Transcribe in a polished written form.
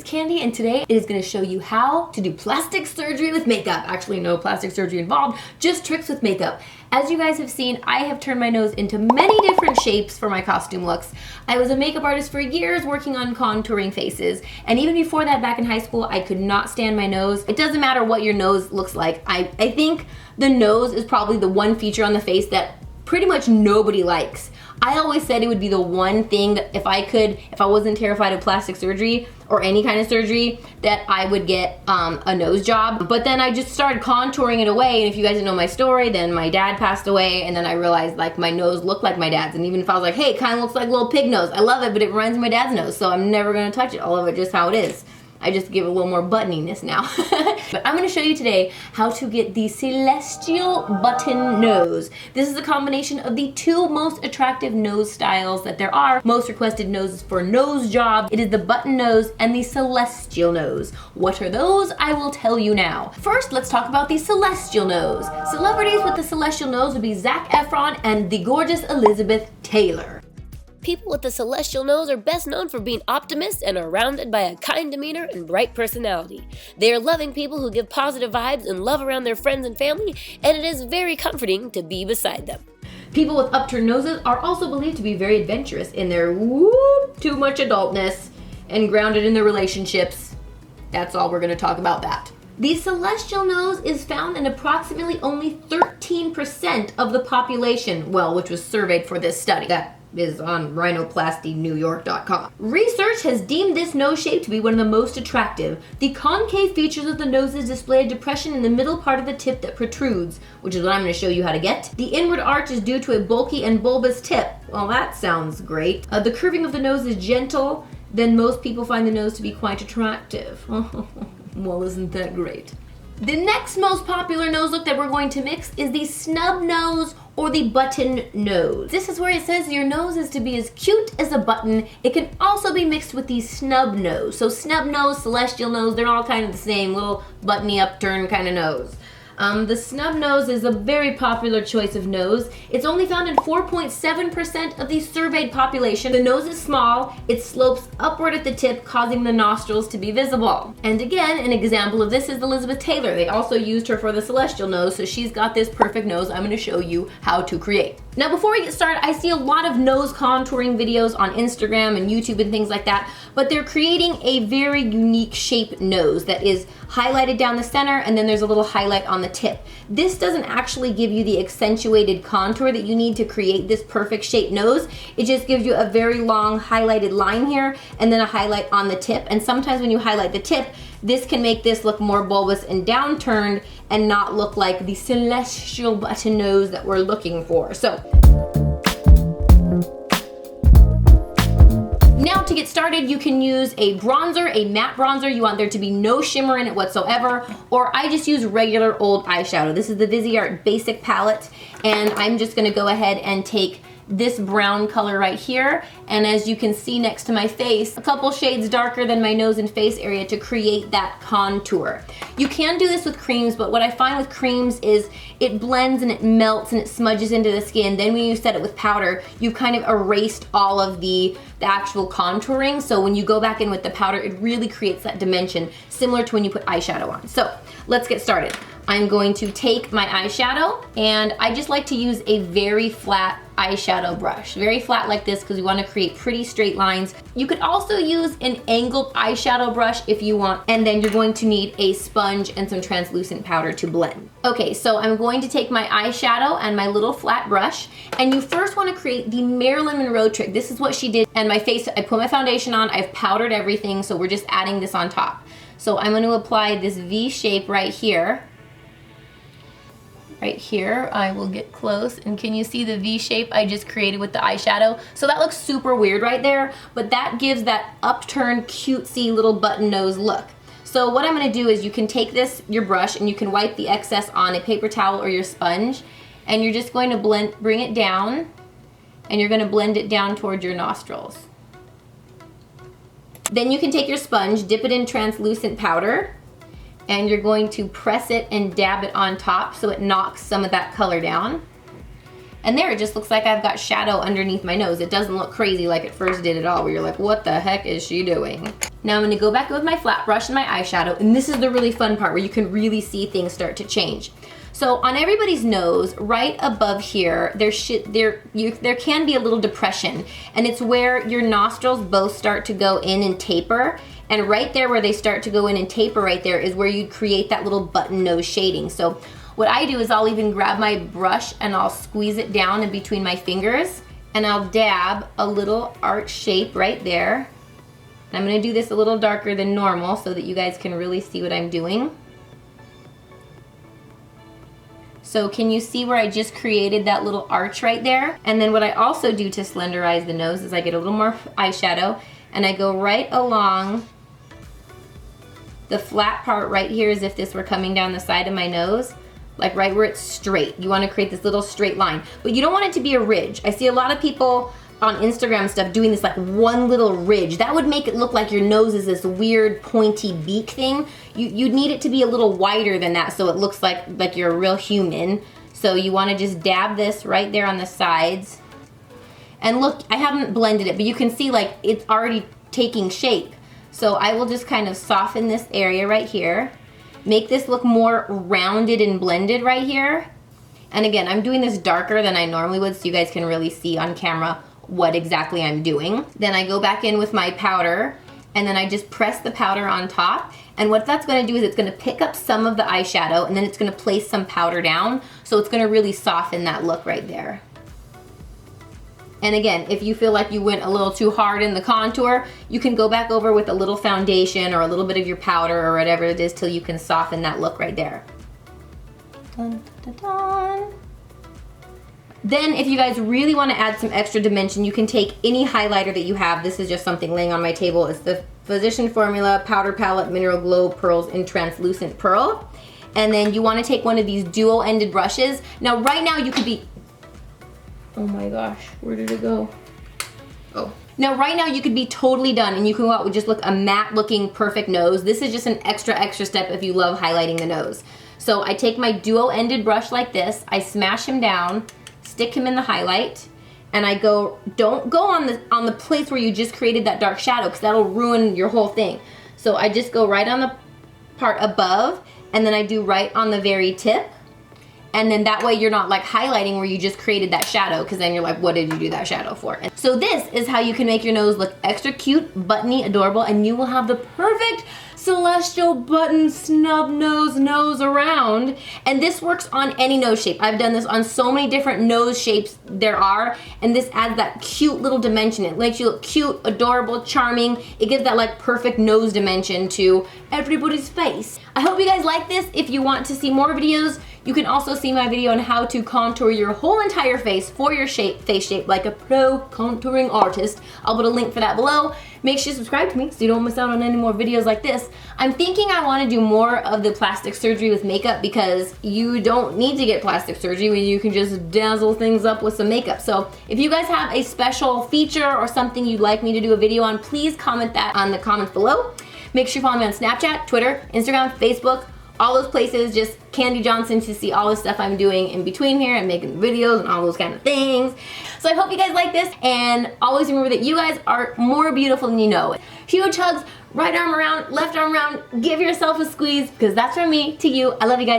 Kandee, and today it is going to show you how to do plastic surgery with makeup. Actually, no plastic surgery involved, just tricks with makeup. As you guys have seen, I have turned my nose into many different shapes for my costume looks. I was a makeup artist for years working on contouring faces, and even before that, back in high school, I could not stand my nose. It doesn't matter what your nose looks like. I think the nose is probably the one feature on the face that pretty much nobody likes. I always said it would be the one thing that if I wasn't terrified of plastic surgery or any kind of surgery, that I would get a nose job. But then I just started contouring it away, and if you guys didn't know my story, then my dad passed away, and then I realized like my nose looked like my dad's, and even if I was like, hey, it kind of looks like a little pig nose, I love it, but it reminds me of my dad's nose, so I'm never gonna touch it. I'll love it just how it is. I just give it a little more buttoniness now. But I'm gonna show you today how to get the celestial button nose. This is a combination of the two most attractive nose styles that there are. Most requested noses for nose job. It is the button nose and the celestial nose. What are those? I will tell you now. First, let's talk about the celestial nose. Celebrities with the celestial nose would be Zac Efron and the gorgeous Elizabeth Taylor. People with the celestial nose are best known for being optimists and are surrounded by a kind demeanor and bright personality. They are loving people who give positive vibes and love around their friends and family, and it is very comforting to be beside them. People with upturned noses are also believed to be very adventurous in their too much adultness and grounded in their relationships. That's all we're going to talk about that. The celestial nose is found in approximately only 13% of the population, well, which was surveyed for this study. That is on rhinoplastynewyork.com. Research has deemed this nose shape to be one of the most attractive. The concave features of the noses display a depression in the middle part of the tip that protrudes, which is what I'm going to show you how to get. The inward arch is due to a bulky and bulbous tip. Well, that sounds great. The curving of the nose is gentle, then most people find the nose to be quite attractive. Well, isn't that great? The next most popular nose look that we're going to mix is the snub nose or the button nose. This is where it says your nose is to be as cute as a button. It can also be mixed with the snub nose. So snub nose, celestial nose, they're all kind of the same, little buttony upturn kind of nose. The snub nose is a very popular choice of nose. It's only found in 4.7% of the surveyed population. The nose is small, it slopes upward at the tip, causing the nostrils to be visible. And again, an example of this is Elizabeth Taylor. They also used her for the celestial nose, so she's got this perfect nose I'm going to show you how to create. Now before we get started, I see a lot of nose contouring videos on Instagram and YouTube and things like that, but they're creating a very unique shape nose that is highlighted down the center, and then there's a little highlight on the tip. This doesn't actually give you the accentuated contour that you need to create this perfect shaped nose. It just gives you a very long highlighted line here and then a highlight on the tip. And sometimes when you highlight the tip, this can make this look more bulbous and downturned and not look like the celestial button nose that we're looking for. So now to get started, you can use a bronzer, a matte bronzer. You want there to be no shimmer in it whatsoever, or I just use regular old eyeshadow. This is the Viseart Basic Palette, and I'm just gonna go ahead and take this brown color right here, and as you can see next to my face, a couple shades darker than my nose and face area to create that contour. You can do this with creams, but what I find with creams is it blends and it melts and it smudges into the skin. Then when you set it with powder, you've kind of erased all of the actual contouring, so when you go back in with the powder, it really creates that dimension, similar to when you put eyeshadow on. So let's get started. I'm going to take my eyeshadow, and I just like to use a very flat eyeshadow brush. Very flat like this because we want to create pretty straight lines. You could also use an angled eyeshadow brush if you want, and then you're going to need a sponge and some translucent powder to blend. Okay, so I'm going to take my eyeshadow and my little flat brush, and you first want to create the Marilyn Monroe trick. This is what she did. And my face, I put my foundation on, I've powdered everything, so we're just adding this on top. So I'm going to apply this V shape right here. Right here, I will get close, and can you see the V shape I just created with the eyeshadow? So that looks super weird right there, but that gives that upturned, cutesy little button nose look. So what I'm gonna do is you can take this, your brush, and you can wipe the excess on a paper towel or your sponge, and you're just going to bring it down, and you're gonna blend it down towards your nostrils. Then you can take your sponge, dip it in translucent powder, and you're going to press it and dab it on top so it knocks some of that color down. And there, it just looks like I've got shadow underneath my nose. It doesn't look crazy like it first did at all, where you're like, what the heck is she doing? Now I'm gonna go back with my flat brush and my eyeshadow, and this is the really fun part where you can really see things start to change. So on everybody's nose, right above here, there can be a little depression, and it's where your nostrils both start to go in and taper. And right there where they start to go in and taper right there is where you create that little button nose shading. So what I do is I'll even grab my brush and I'll squeeze it down in between my fingers, and I'll dab a little arch shape right there. And I'm gonna do this a little darker than normal so that you guys can really see what I'm doing. So can you see where I just created that little arch right there? And then what I also do to slenderize the nose is I get a little more eyeshadow and I go right along the flat part right here as if this were coming down the side of my nose, like right where it's straight. You want to create this little straight line, but you don't want it to be a ridge. I see a lot of people on Instagram stuff doing this like one little ridge. That would make it look like your nose is this weird pointy beak thing. You need it to be a little wider than that so it looks like you're a real human. So you want to just dab this right there on the sides. And look, I haven't blended it, but you can see like it's already taking shape. So I will just kind of soften this area right here. Make this look more rounded and blended right here. And again, I'm doing this darker than I normally would so you guys can really see on camera what exactly I'm doing. Then I go back in with my powder and then I just press the powder on top. And what that's gonna do is it's gonna pick up some of the eyeshadow and then it's gonna place some powder down. So it's gonna really soften that look right there. And again, if you feel like you went a little too hard in the contour, you can go back over with a little foundation or a little bit of your powder or whatever it is till you can soften that look right there. Dun, dun, dun. Then if you guys really want to add some extra dimension, you can take any highlighter that you have. This is just something laying on my table. It's the Physician Formula Powder Palette Mineral Glow Pearls in Translucent Pearl. And then you want to take one of these dual-ended brushes. Now right now you could be, oh my gosh, where did it go? Oh. Now right now you could be totally done and you can go out with just look a matte looking perfect nose. This is just an extra step if you love highlighting the nose. So I take my dual-ended brush like this, I smash him down, stick him in the highlight, and I go, don't go on the place where you just created that dark shadow because that'll ruin your whole thing. So I just go right on the part above and then I do right on the very tip. And then that way you're not like highlighting where you just created that shadow because then you're like, what did you do that shadow for? And so this is how you can make your nose look extra cute, buttony, adorable, and you will have the perfect celestial button snub nose around. And this works on any nose shape. I've done this on so many different nose shapes there are, and this adds that cute little dimension. It makes you look cute, adorable, charming. It gives that like perfect nose dimension to everybody's face. I hope you guys like this. If you want to see more videos, you can also see my video on how to contour your whole entire face for your face shape like a pro contouring artist. I'll put a link for that below. Make sure you subscribe to me so you don't miss out on any more videos like this. I'm thinking I want to do more of the plastic surgery with makeup because you don't need to get plastic surgery when you can just dazzle things up with some makeup. So if you guys have a special feature or something you'd like me to do a video on, please comment that on the comments below. Make sure you follow me on Snapchat, Twitter, Instagram, Facebook, all those places, just Kandee Johnson to see all the stuff I'm doing in between here and making videos and all those kind of things. So I hope you guys like this, and always remember that you guys are more beautiful than you know. Huge hugs, right arm around, left arm around, give yourself a squeeze because that's from me to you. I love you guys.